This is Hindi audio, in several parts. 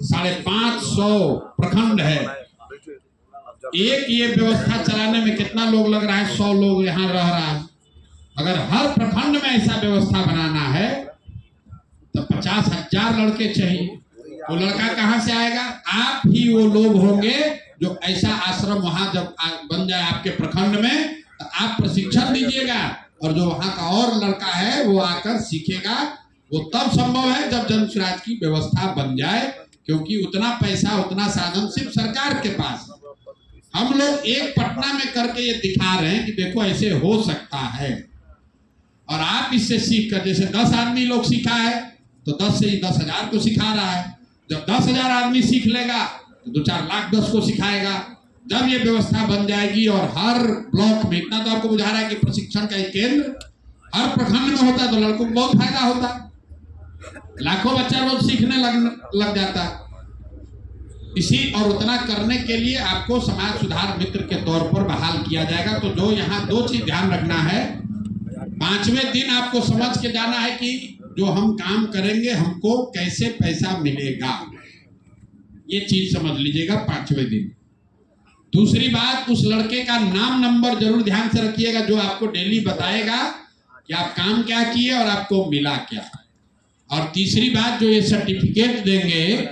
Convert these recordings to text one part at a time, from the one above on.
550 प्रखंड है। एक ये व्यवस्था चलाने में कितना लोग लग रहा है? 100 लोग यहाँ रह रहा है। अगर हर प्रखंड में ऐसा व्यवस्था बनाना है तो 50,000 लड़के चाहिए। तो लड़का कहाँ से आएगा? आप ही वो लोग होंगे जो ऐसा आश्रम वहां जब बन जाए आपके प्रखंड में तो आप प्रशिक्षण दीजिएगा और जो वहां का और लड़का है वो आकर सीखेगा। वो तब संभव है जब जन स्वराज की व्यवस्था बन जाए, क्योंकि उतना पैसा उतना साधन सिर्फ सरकार के पास। हम लोग एक पटना में करके ये दिखा रहे हैं कि देखो ऐसे हो सकता है, और आप इससे सीख कर, जैसे 10 आदमी लोग सीखा है तो 10 से ही 10,000 को सिखा रहा है। जब 10,000 आदमी सीख लेगा तो 2-4 लाख 10 को सिखाएगा। जब ये व्यवस्था बन जाएगी और हर ब्लॉक में, इतना तो आपको बुझा रहा है कि प्रशिक्षण का एक केंद्र हर प्रखंड में होता तो लड़कों को बहुत फायदा होता, लाखों बच्चा रोज सीखने लग जाता। इसी और उतना करने के लिए आपको समाज सुधार मित्र के तौर पर बहाल किया जाएगा। तो जो यहाँ 2 चीज ध्यान रखना है, 5वें दिन आपको समझ के जाना है कि जो हम काम करेंगे हमको कैसे पैसा मिलेगा, ये चीज समझ लीजिएगा 5वें दिन। दूसरी बात, उस लड़के का नाम नंबर जरूर ध्यान से रखिएगा जो आपको डेली बताएगा कि आप काम क्या किए और आपको मिला क्या। और तीसरी बात, जो ये सर्टिफिकेट देंगे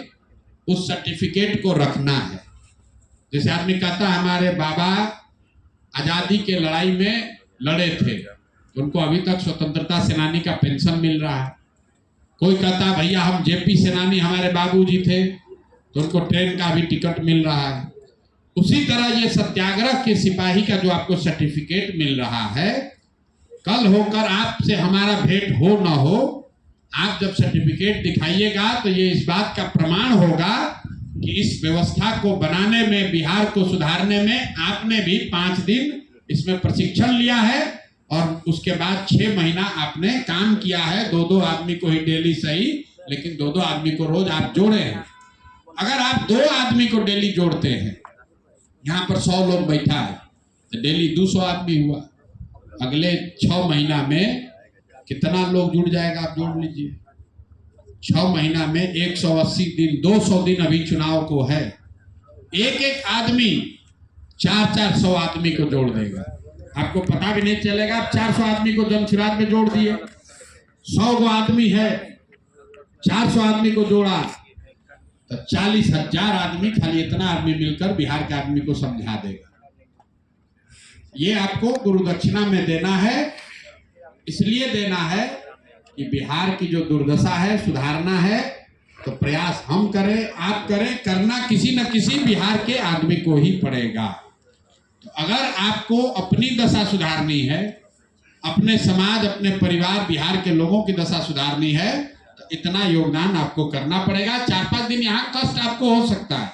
उस सर्टिफिकेट को रखना है। जैसे आदमी कहता है हमारे बाबा आजादी के लड़ाई में लड़े थे तो उनको अभी तक स्वतंत्रता सेनानी का पेंशन मिल रहा है। कोई कहता है भैया हम जेपी सेनानी हमारे बाबूजी थे तो उनको ट्रेन का भी टिकट मिल रहा है। उसी तरह ये सत्याग्रह के सिपाही का जो आपको सर्टिफिकेट मिल रहा है, कल होकर आपसे हमारा भेंट हो ना हो, आप जब सर्टिफिकेट दिखाइएगा तो ये इस बात का प्रमाण होगा कि इस व्यवस्था को बनाने में, बिहार को सुधारने में आपने भी 5 दिन इसमें प्रशिक्षण लिया है और उसके बाद 6 महीना आपने काम किया है। 2-2 आदमी को ही डेली सही, लेकिन 2-2 आदमी को रोज आप जोड़े हैं। अगर आप 2 आदमी को डेली जोड़ते हैं, यहाँ पर 100 लोग बैठा है तो डेली 200 आदमी हुआ। अगले 6 महीना में कितना लोग जुड़ जाएगा आप जोड़ लीजिए। 6 महीना में 180 दिन, 200 दिन अभी चुनाव को है। एक आदमी 400 आदमी को जोड़ देगा, आपको पता भी नहीं चलेगा। आप 400 आदमी को जन स्वराज में जोड़ दिए, 100 गो आदमी है, 400 आदमी को जोड़ा तो 40,000 आदमी, खाली इतना आदमी मिलकर बिहार के आदमी को समझा देगा। ये आपको गुरु दक्षिणा में देना है। इसलिए देना है कि बिहार की जो दुर्दशा है सुधारना है, तो प्रयास हम करें, आप करें, करना किसी न किसी बिहार के आदमी को ही पड़ेगा। तो अगर आपको अपनी दशा सुधारनी है, अपने समाज, अपने परिवार, बिहार के लोगों की दशा सुधारनी है, तो इतना योगदान आपको करना पड़ेगा। 4-5 दिन यहाँ कष्ट आपको हो सकता है।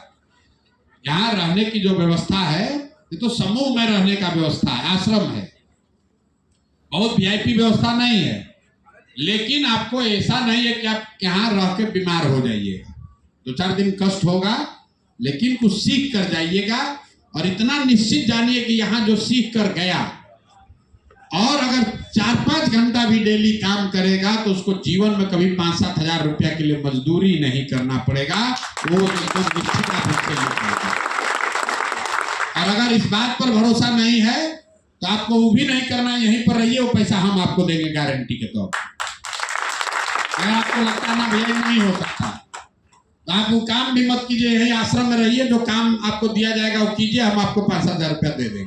यहाँ रहने की जो व्यवस्था है ये तो समूह में रहने का व्यवस्था है, आश्रम है, बहुत वीआईपी व्यवस्था नहीं है। लेकिन आपको ऐसा नहीं है कि आप यहाँ रह के बीमार हो जाइएगा। 2-4 दिन कष्ट होगा, लेकिन कुछ सीख कर जाइएगा। और इतना निश्चित जानिए कि यहाँ जो सीख कर गया और अगर 4-5 घंटा भी डेली काम करेगा तो उसको जीवन में कभी 5-7 हजार रुपया के लिए मजदूरी नहीं करना पड़ेगा। वो एकदम निश्चित आप। और अगर इस बात पर भरोसा नहीं है तो आपको वो भी नहीं करना, यहीं पर रहिए, वो पैसा हम आपको देंगे गारंटी के तौर पर। अगर आपको लगता है ना भैया नहीं हो सकता तो आप वो काम भी मत कीजिए, यही आश्रम में रहिए, जो काम आपको दिया जाएगा वो कीजिए, हम आपको 5,000 रुपया दे देंगे।